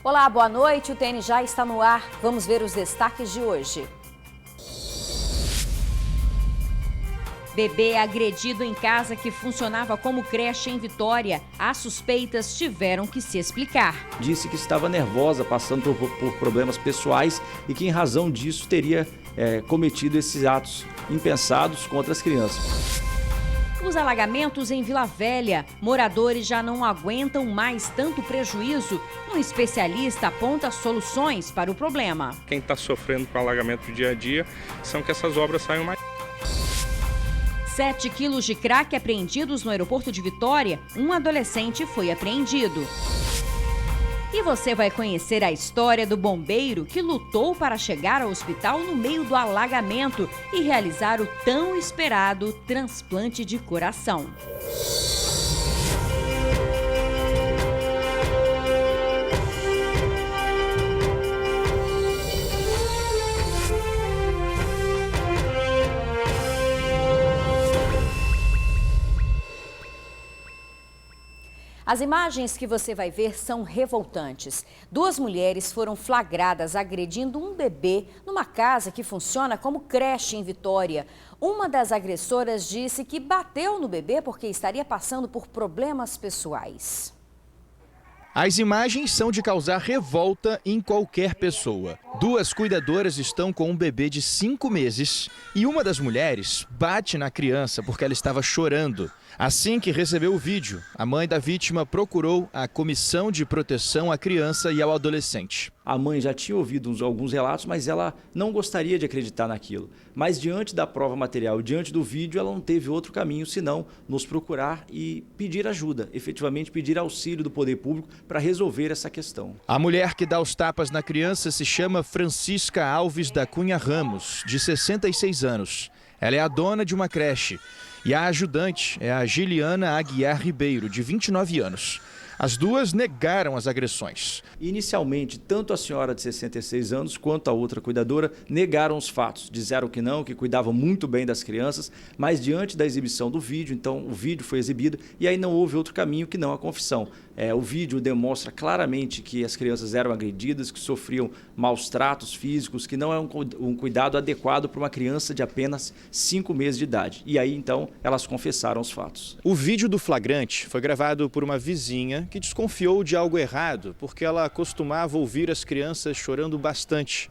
Olá, boa noite. O TN já está no ar. Vamos ver os destaques de hoje. Bebê agredido em casa que funcionava como creche em Vitória. As suspeitas tiveram que se explicar. Disse que estava nervosa, passando por problemas pessoais e que em razão disso teria cometido esses atos impensados contra as crianças. Os alagamentos em Vila Velha. Moradores já não aguentam mais tanto prejuízo. Um especialista aponta soluções para o problema. Quem está sofrendo com alagamento do dia a dia são que essas obras saiam mais... 7 quilos de crack apreendidos no aeroporto de Vitória. Um adolescente foi apreendido. E você vai conhecer a história do bombeiro que lutou para chegar ao hospital no meio do alagamento e realizar o tão esperado transplante de coração. As imagens que você vai ver são revoltantes. 2 mulheres foram flagradas agredindo um bebê numa casa que funciona como creche em Vitória. Uma das agressoras disse que bateu no bebê porque estaria passando por problemas pessoais. As imagens são de causar revolta em qualquer pessoa. 2 cuidadoras estão com um bebê de 5 meses e uma das mulheres bate na criança porque ela estava chorando. Assim que recebeu o vídeo, a mãe da vítima procurou a Comissão de Proteção à Criança e ao Adolescente. A mãe já tinha ouvido alguns relatos, mas ela não gostaria de acreditar naquilo. Mas diante da prova material, diante do vídeo, ela não teve outro caminho senão nos procurar e pedir ajuda, efetivamente pedir auxílio do poder público para resolver essa questão. A mulher que dá os tapas na criança se chama Francisca Alves da Cunha Ramos, de 66 anos. Ela é a dona de uma creche. E a ajudante é a Giliana Aguiar Ribeiro, de 29 anos. As duas negaram as agressões. Inicialmente, tanto a senhora de 66 anos quanto a outra cuidadora negaram os fatos. Disseram que não, que cuidavam muito bem das crianças, mas diante da exibição do vídeo, então o vídeo foi exibido e aí não houve outro caminho que não a confissão. O vídeo demonstra claramente que as crianças eram agredidas, que sofriam maus tratos físicos, que não é um cuidado adequado para uma criança de apenas 5 meses de idade. E aí, então, elas confessaram os fatos. O vídeo do flagrante foi gravado por uma vizinha que desconfiou de algo errado, porque ela costumava ouvir as crianças chorando bastante.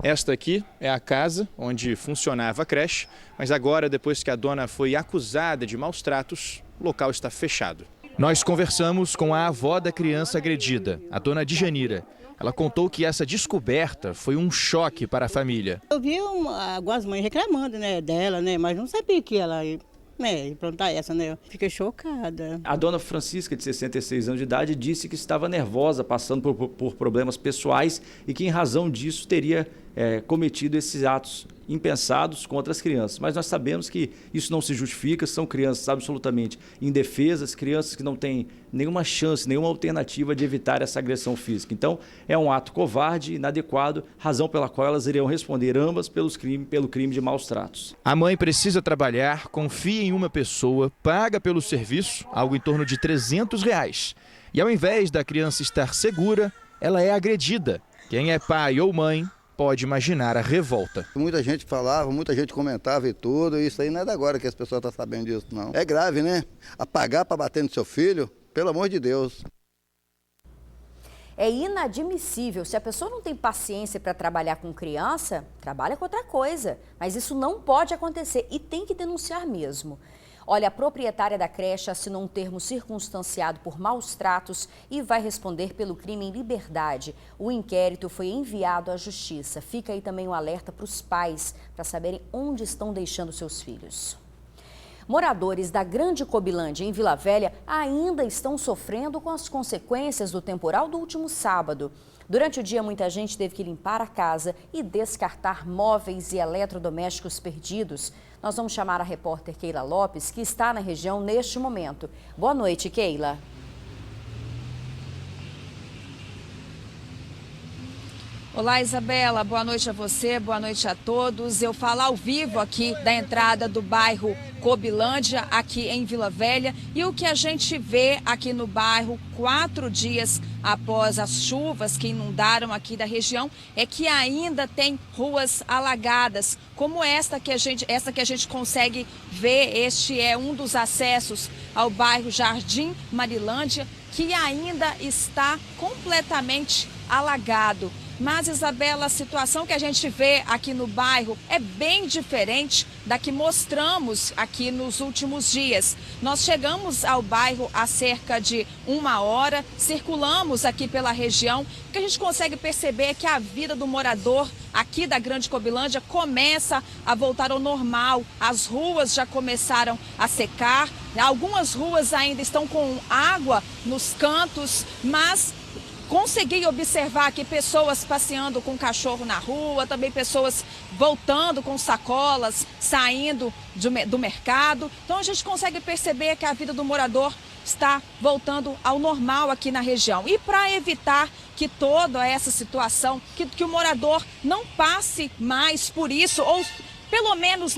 Esta aqui é a casa onde funcionava a creche, mas agora, depois que a dona foi acusada de maus tratos, o local está fechado. Nós conversamos com a avó da criança agredida, a dona Djanira. Ela contou que essa descoberta foi um choque para a família. Eu vi algumas mães reclamando, dela, mas não sabia que ela ia aprontar essa, Eu fiquei chocada. A dona Francisca, de 66 anos de idade, disse que estava nervosa, passando por problemas pessoais e que em razão disso teria cometido esses atos impensados contra as crianças. Mas nós sabemos que isso não se justifica, são crianças absolutamente indefesas, crianças que não têm nenhuma chance, nenhuma alternativa de evitar essa agressão física. Então, é um ato covarde, inadequado, razão pela qual elas iriam responder ambas pelo crime de maus tratos. A mãe precisa trabalhar, confia em uma pessoa, paga pelo serviço, algo em torno de R$300. E ao invés da criança estar segura, ela é agredida. Quem é pai ou mãe pode imaginar a revolta. Muita gente falava, muita gente comentava e tudo, e isso aí não é da agora que as pessoas estão sabendo disso, não. É grave, né? Apagar para bater no seu filho, pelo amor de Deus. É inadmissível. Se a pessoa não tem paciência para trabalhar com criança, trabalha com outra coisa. Mas isso não pode acontecer e tem que denunciar mesmo. Olha, a proprietária da creche assinou um termo circunstanciado por maus tratos e vai responder pelo crime em liberdade. O inquérito foi enviado à Justiça. Fica aí também um alerta para os pais, para saberem onde estão deixando seus filhos. Moradores da Grande Cobilândia, em Vila Velha, ainda estão sofrendo com as consequências do temporal do último sábado. Durante o dia, muita gente teve que limpar a casa e descartar móveis e eletrodomésticos perdidos. Nós vamos chamar a repórter Keila Lopes, que está na região neste momento. Boa noite, Keila. Olá, Isabela, boa noite a você, boa noite a todos. Eu falo ao vivo aqui da entrada do bairro Cobilândia, aqui em Vila Velha. E o que a gente vê aqui no bairro, 4 dias após as chuvas que inundaram aqui da região, é que ainda tem ruas alagadas, como esta que a gente consegue ver. Este é um dos acessos ao bairro Jardim Marilândia, que ainda está completamente alagado. Mas, Isabela, a situação que a gente vê aqui no bairro é bem diferente da que mostramos aqui nos últimos dias. Nós chegamos ao bairro há cerca de 1 hora, circulamos aqui pela região. O que a gente consegue perceber é que a vida do morador aqui da Grande Cobilândia começa a voltar ao normal. As ruas já começaram a secar, algumas ruas ainda estão com água nos cantos, mas consegui observar aqui pessoas passeando com cachorro na rua, também pessoas voltando com sacolas, saindo do mercado. Então a gente consegue perceber que a vida do morador está voltando ao normal aqui na região. E para evitar que toda essa situação, que o morador não passe mais por isso, ou pelo menos,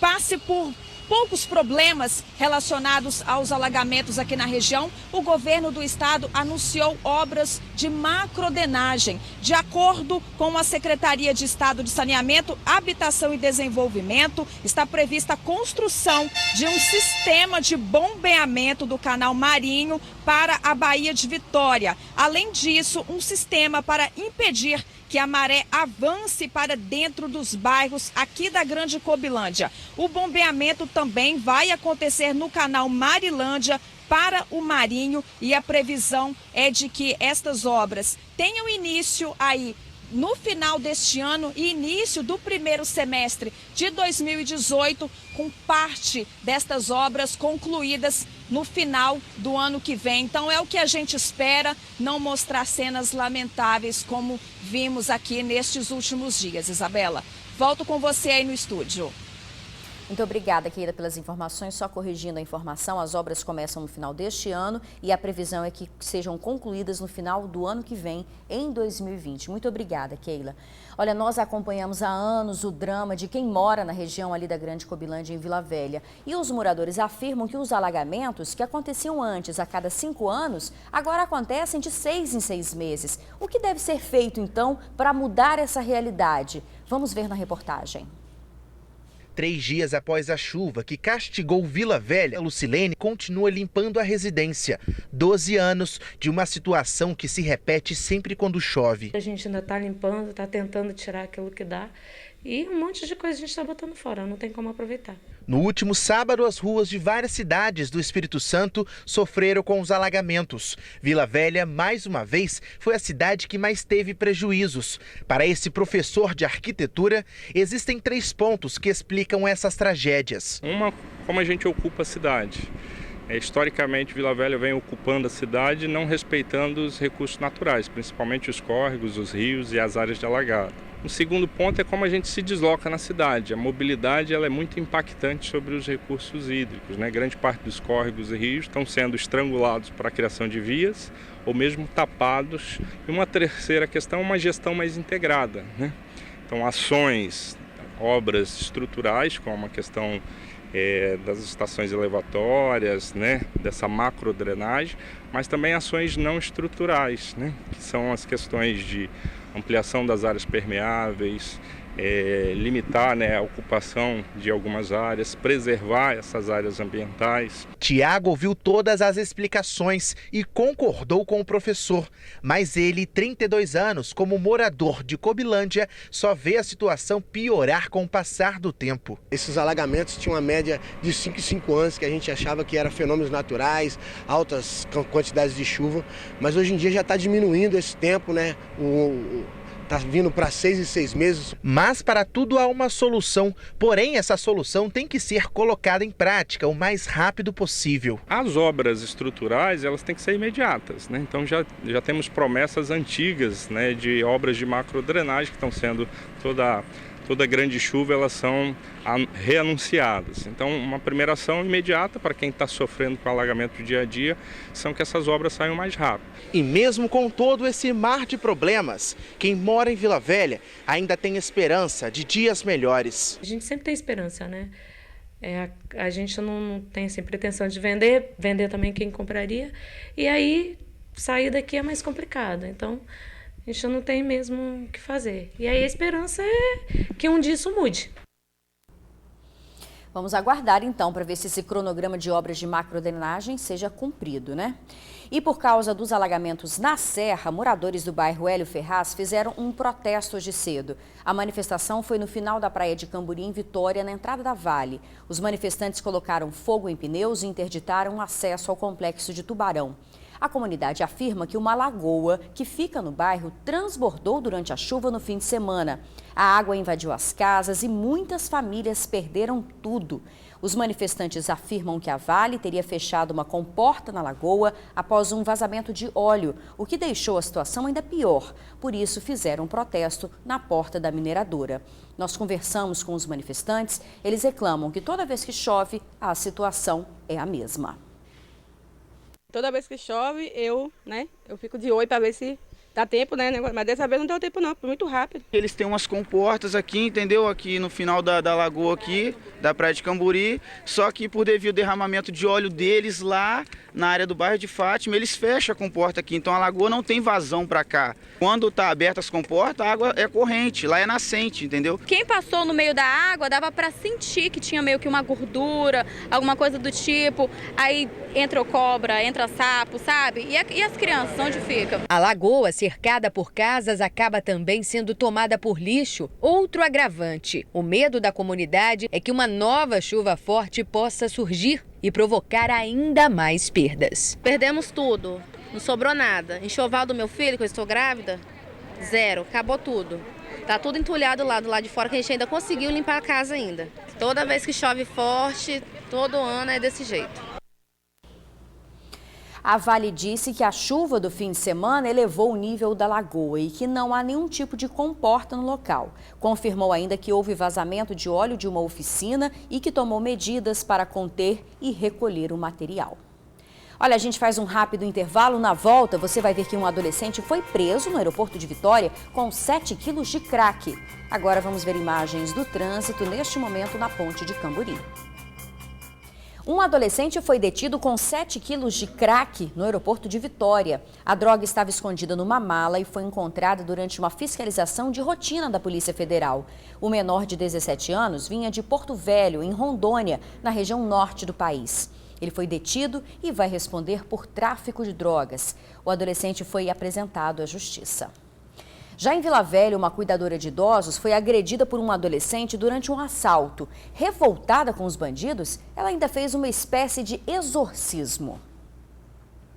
passe por poucos problemas relacionados aos alagamentos aqui na região, o governo do estado anunciou obras de macrodrenagem. De acordo com a Secretaria de Estado de Saneamento, Habitação e Desenvolvimento, está prevista a construção de um sistema de bombeamento do canal Marinho para a Baía de Vitória. Além disso, um sistema para impedir que a maré avance para dentro dos bairros aqui da Grande Cobilândia. O bombeamento também vai acontecer no canal Marilândia para o Marinho, e a previsão é de que estas obras tenham início aí no final deste ano e início do primeiro semestre de 2018, com parte destas obras concluídas no final do ano que vem. Então é o que a gente espera, não mostrar cenas lamentáveis como vimos aqui nestes últimos dias. Isabela, volto com você aí no estúdio. Muito obrigada, Keila, pelas informações. Só corrigindo a informação, as obras começam no final deste ano e a previsão é que sejam concluídas no final do ano que vem, em 2020. Muito obrigada, Keila. Olha, nós acompanhamos há anos o drama de quem mora na região ali da Grande Cobilândia, em Vila Velha. E os moradores afirmam que os alagamentos, que aconteciam antes a cada 5 anos, agora acontecem de 6 em 6 meses. O que deve ser feito, então, para mudar essa realidade? Vamos ver na reportagem. 3 dias após a chuva que castigou Vila Velha, a Lucilene continua limpando a residência. 12 anos de uma situação que se repete sempre quando chove. A gente ainda está limpando, está tentando tirar aquilo que dá. E um monte de coisa a gente está botando fora, não tem como aproveitar. No último sábado, as ruas de várias cidades do Espírito Santo sofreram com os alagamentos. Vila Velha, mais uma vez, foi a cidade que mais teve prejuízos. Para esse professor de arquitetura, existem 3 pontos que explicam essas tragédias. Uma, como a gente ocupa a cidade. Historicamente, Vila Velha vem ocupando a cidade, não respeitando os recursos naturais, principalmente os córregos, os rios e as áreas de alagado. O segundo ponto é como a gente se desloca na cidade. A mobilidade ela é muito impactante sobre os recursos hídricos, Grande parte dos córregos e rios estão sendo estrangulados para a criação de vias ou mesmo tapados. E uma terceira questão é uma gestão mais integrada, Então, ações, obras estruturais, como a questão das estações elevatórias, dessa macrodrenagem, mas também ações não estruturais, que são as questões de ampliação das áreas permeáveis, limitar a ocupação de algumas áreas, preservar essas áreas ambientais. Tiago ouviu todas as explicações e concordou com o professor, mas ele, 32 anos, como morador de Cobilândia, só vê a situação piorar com o passar do tempo. Esses alagamentos tinham uma média de 5 em 5 anos, que a gente achava que eram fenômenos naturais, altas quantidades de chuva, mas hoje em dia já está diminuindo esse tempo, Está vindo para 6 em 6 meses. Mas para tudo há uma solução, porém essa solução tem que ser colocada em prática o mais rápido possível. As obras estruturais elas têm que ser imediatas, Então já temos promessas antigas de obras de macrodrenagem que estão sendo toda grande chuva elas são reanunciadas. Então, uma primeira ação imediata para quem está sofrendo com o alagamento do dia a dia são que essas obras saiam mais rápido. E mesmo com todo esse mar de problemas, quem mora em Vila Velha ainda tem esperança de dias melhores. A gente sempre tem esperança, né? A gente não tem assim, pretensão de vender também quem compraria, e aí sair daqui é mais complicado, então a gente não tem mesmo o que fazer. E aí a esperança é que um dia isso mude. Vamos aguardar então para ver se esse cronograma de obras de macrodrenagem seja cumprido, né? E por causa dos alagamentos na Serra, moradores do bairro Hélio Ferraz fizeram um protesto hoje cedo. A manifestação foi no final da praia de Camburi, em Vitória, na entrada da Vale. Os manifestantes colocaram fogo em pneus e interditaram o acesso ao complexo de Tubarão. A comunidade afirma que uma lagoa que fica no bairro transbordou durante a chuva no fim de semana. A água invadiu as casas e muitas famílias perderam tudo. Os manifestantes afirmam que a Vale teria fechado uma comporta na lagoa após um vazamento de óleo, o que deixou a situação ainda pior. Por isso, fizeram um protesto na porta da mineradora. Nós conversamos com os manifestantes, eles reclamam que toda vez que chove, a situação é a mesma. Toda vez que chove, eu fico de olho para ver se dá tempo, né? Mas dessa vez não deu tempo não, foi muito rápido. Eles têm umas comportas aqui, entendeu? Aqui no final da lagoa aqui, da praia de Camburi, só que por devido ao derramamento de óleo deles lá na área do bairro de Fátima, eles fecham a comporta aqui, então a lagoa não tem vazão para cá. Quando tá aberta as comportas, a água é corrente, lá é nascente, entendeu? Quem passou no meio da água dava para sentir que tinha meio que uma gordura, alguma coisa do tipo, aí entra cobra, entra sapo, sabe? E as crianças, onde ficam? A lagoa, cercada por casas, acaba também sendo tomada por lixo. Outro agravante. O medo da comunidade é que uma nova chuva forte possa surgir e provocar ainda mais perdas. Perdemos tudo, não sobrou nada. Enxoval do meu filho, que eu estou grávida, zero, acabou tudo. Tá tudo entulhado lá do lado de fora, que a gente ainda conseguiu limpar a casa ainda. Toda vez que chove forte, todo ano é desse jeito. A Vale disse que a chuva do fim de semana elevou o nível da lagoa e que não há nenhum tipo de comporta no local. Confirmou ainda que houve vazamento de óleo de uma oficina e que tomou medidas para conter e recolher o material. Olha, a gente faz um rápido intervalo. Na volta, você vai ver que um adolescente foi preso no aeroporto de Vitória com 7 quilos de crack. Agora vamos ver imagens do trânsito neste momento na ponte de Camburi. Um adolescente foi detido com 7 quilos de crack no aeroporto de Vitória. A droga estava escondida numa mala e foi encontrada durante uma fiscalização de rotina da Polícia Federal. O menor de 17 anos vinha de Porto Velho, em Rondônia, na região norte do país. Ele foi detido e vai responder por tráfico de drogas. O adolescente foi apresentado à justiça. Já em Vila Velha, uma cuidadora de idosos foi agredida por um adolescente durante um assalto. Revoltada com os bandidos, ela ainda fez uma espécie de exorcismo.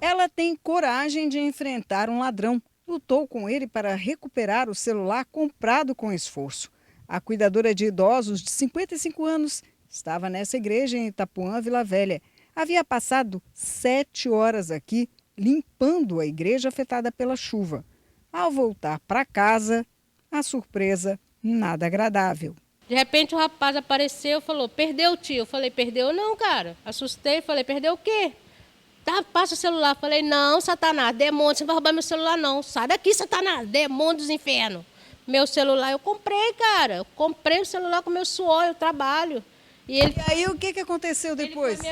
Ela tem coragem de enfrentar um ladrão. Lutou com ele para recuperar o celular comprado com esforço. A cuidadora de idosos de 55 anos estava nessa igreja em Itapuã, Vila Velha. Havia passado 7 horas aqui limpando a igreja afetada pela chuva. Ao voltar para casa, a surpresa nada agradável. De repente o rapaz apareceu e falou, perdeu, tio. Eu falei, perdeu não, cara. Assustei, falei, perdeu o quê? Tá, passa o celular. Falei, não, Satanás, demônio, você não vai roubar meu celular não. Sai daqui, Satanás, demônio dos infernos. Meu celular eu comprei, cara. Eu comprei o celular com meu suor, eu trabalho. E aí o que aconteceu depois? Ele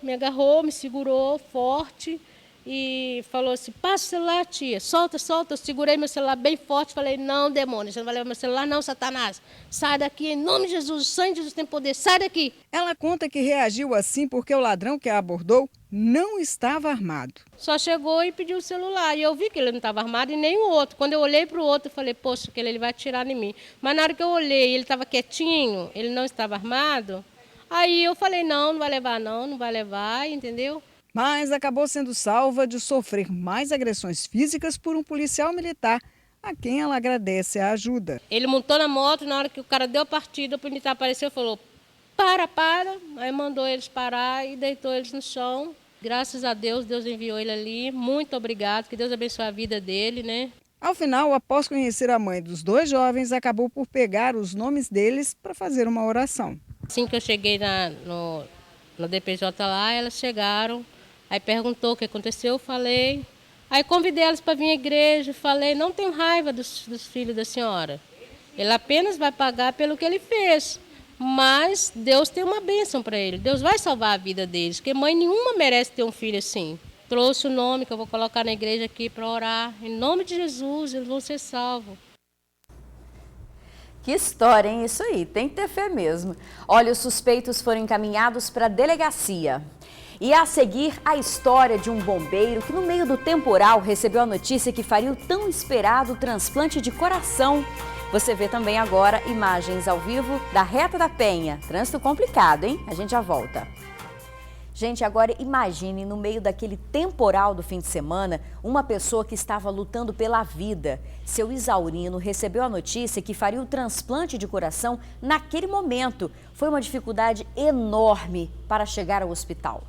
me agarrou, me segurou forte. E falou assim, passa o celular, tia, solta. Eu segurei meu celular bem forte, falei, não, demônio, você não vai levar meu celular não, Satanás. Sai daqui, em nome de Jesus, o sangue de Jesus tem poder, sai daqui. Ela conta que reagiu assim porque o ladrão que a abordou não estava armado. Só chegou e pediu o celular, e eu vi que ele não estava armado e nem o outro. Quando eu olhei para o outro, eu falei, poxa, que ele vai atirar em mim. Mas na hora que eu olhei, ele estava quietinho, ele não estava armado, aí eu falei, não vai levar, entendeu? Mas acabou sendo salva de sofrer mais agressões físicas por um policial militar, a quem ela agradece a ajuda. Ele montou na moto, na hora que o cara deu a partida, o militar apareceu e falou, para. Aí mandou eles parar e deitou eles no chão. Graças a Deus, Deus enviou ele ali. Muito obrigado, que Deus abençoe a vida dele, né? Ao final, após conhecer a mãe dos 2 jovens, acabou por pegar os nomes deles para fazer uma oração. Assim que eu cheguei no DPJ lá, elas chegaram, aí perguntou o que aconteceu, eu falei. Aí convidei elas para vir à igreja, falei, não tenho raiva dos filhos da senhora. Ele apenas vai pagar pelo que ele fez, mas Deus tem uma bênção para ele. Deus vai salvar a vida deles, porque mãe nenhuma merece ter um filho assim. Trouxe o nome que eu vou colocar na igreja aqui para orar. Em nome de Jesus, eles vão ser salvos. Que história, hein? Isso aí, tem que ter fé mesmo. Olha, os suspeitos foram encaminhados para a delegacia. E a seguir, a história de um bombeiro que no meio do temporal recebeu a notícia que faria o tão esperado transplante de coração. Você vê também agora imagens ao vivo da Reta da Penha. Trânsito complicado, hein? A gente já volta. Gente, agora imagine no meio daquele temporal do fim de semana, uma pessoa que estava lutando pela vida. Seu Isaurino recebeu a notícia que faria o transplante de coração naquele momento. Foi uma dificuldade enorme para chegar ao hospital.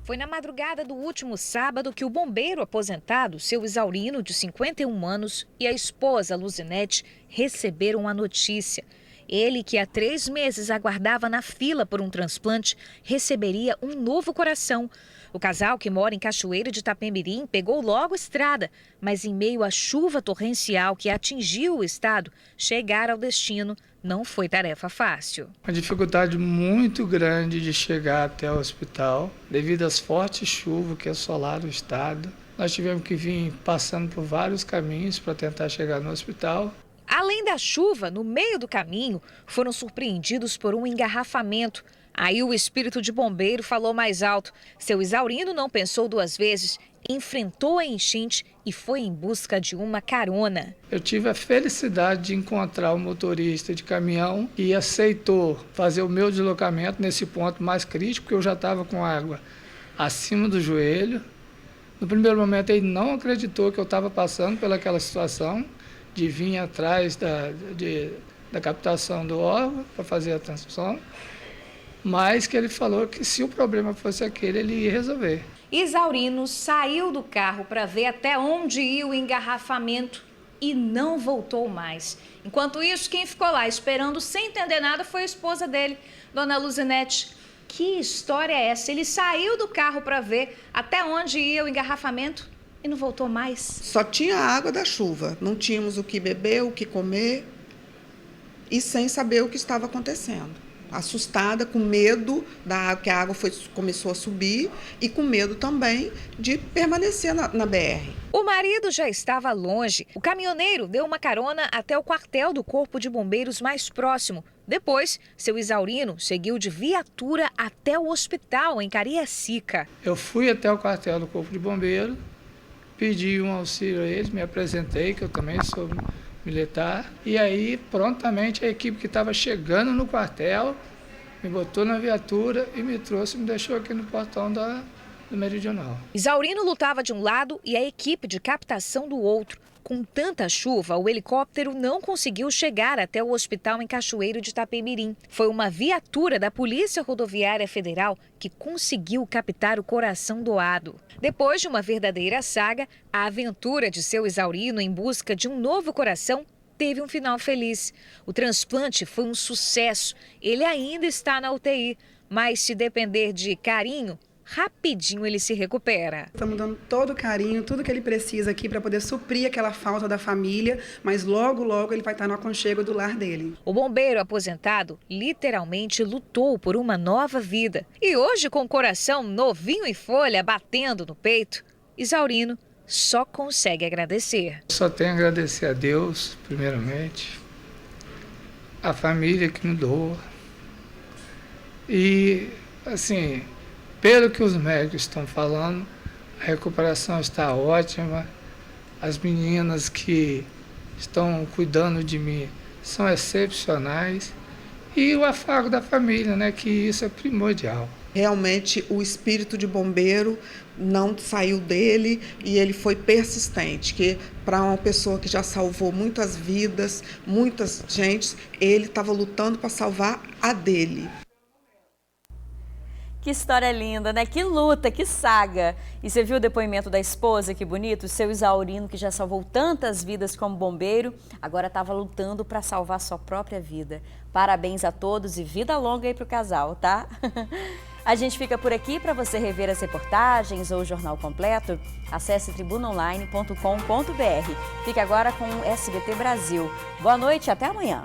Foi na madrugada do último sábado que o bombeiro aposentado, seu Isaurino, de 51 anos, e a esposa, Luzinete, receberam a notícia. Ele, que há 3 meses aguardava na fila por um transplante, receberia um novo coração. O casal, que mora em Cachoeiro de Itapemirim, pegou logo a estrada, mas em meio à chuva torrencial que atingiu o estado, chegar ao destino não foi tarefa fácil. Uma dificuldade muito grande de chegar até o hospital, devido às fortes chuvas que assolaram o estado. Nós tivemos que vir passando por vários caminhos para tentar chegar no hospital. Além da chuva, no meio do caminho, foram surpreendidos por um engarrafamento. Aí o espírito de bombeiro falou mais alto. Seu Isaurino não pensou 2 vezes, enfrentou a enchente e foi em busca de uma carona. Eu tive a felicidade de encontrar um motorista de caminhão que aceitou fazer o meu deslocamento nesse ponto mais crítico, porque eu já estava com água acima do joelho. No primeiro momento ele não acreditou que eu estava passando pelaquela situação de vir atrás da captação do órgão para fazer a transfusão, mas que ele falou que se o problema fosse aquele, ele ia resolver. Isaurino saiu do carro para ver até onde ia o engarrafamento e não voltou mais. Enquanto isso, quem ficou lá esperando sem entender nada foi a esposa dele, Dona Luzinete. Que história é essa? Ele saiu do carro para ver até onde ia o engarrafamento e não voltou mais. Só tinha a água da chuva, não tínhamos o que beber, o que comer e sem saber o que estava acontecendo. Assustada, com medo da água, que a água começou a subir e com medo também de permanecer na BR. O marido já estava longe. O caminhoneiro deu uma carona até o quartel do Corpo de Bombeiros mais próximo. Depois, seu Isaurino seguiu de viatura até o hospital em Cariacica. Eu fui até o quartel do Corpo de Bombeiros, pedi um auxílio a eles, me apresentei, que eu também sou militar, e aí prontamente a equipe que estava chegando no quartel me botou na viatura e me trouxe, me deixou aqui no portão do Meridional. Isaurino lutava de um lado e a equipe de captação do outro. Com tanta chuva, o helicóptero não conseguiu chegar até o hospital em Cachoeiro de Itapemirim. Foi uma viatura da Polícia Rodoviária Federal que conseguiu captar o coração doado. Depois de uma verdadeira saga, a aventura de seu Isaurino em busca de um novo coração teve um final feliz. O transplante foi um sucesso. Ele ainda está na UTI, mas se depender de carinho, rapidinho ele se recupera. Estamos dando todo o carinho, tudo que ele precisa aqui para poder suprir aquela falta da família, mas logo, logo ele vai estar no aconchego do lar dele. O bombeiro aposentado literalmente lutou por uma nova vida. E hoje, com o coração novinho em folha, batendo no peito, Isaurino só consegue agradecer. Só tenho a agradecer a Deus, primeiramente, a família que me doa. E, assim, pelo que os médicos estão falando, a recuperação está ótima. As meninas que estão cuidando de mim são excepcionais. E o afago da família, né, que isso é primordial. Realmente o espírito de bombeiro não saiu dele e ele foi persistente, que para uma pessoa que já salvou muitas vidas, muitas gentes, ele estava lutando para salvar a dele. Que história linda, né? Que luta, que saga. E você viu o depoimento da esposa, que bonito? O seu Isaurino, que já salvou tantas vidas como bombeiro, agora estava lutando para salvar sua própria vida. Parabéns a todos e vida longa aí pro casal, tá? A gente fica por aqui. Para você rever as reportagens ou o jornal completo, acesse tribunaonline.com.br. Fique agora com o SBT Brasil. Boa noite e até amanhã.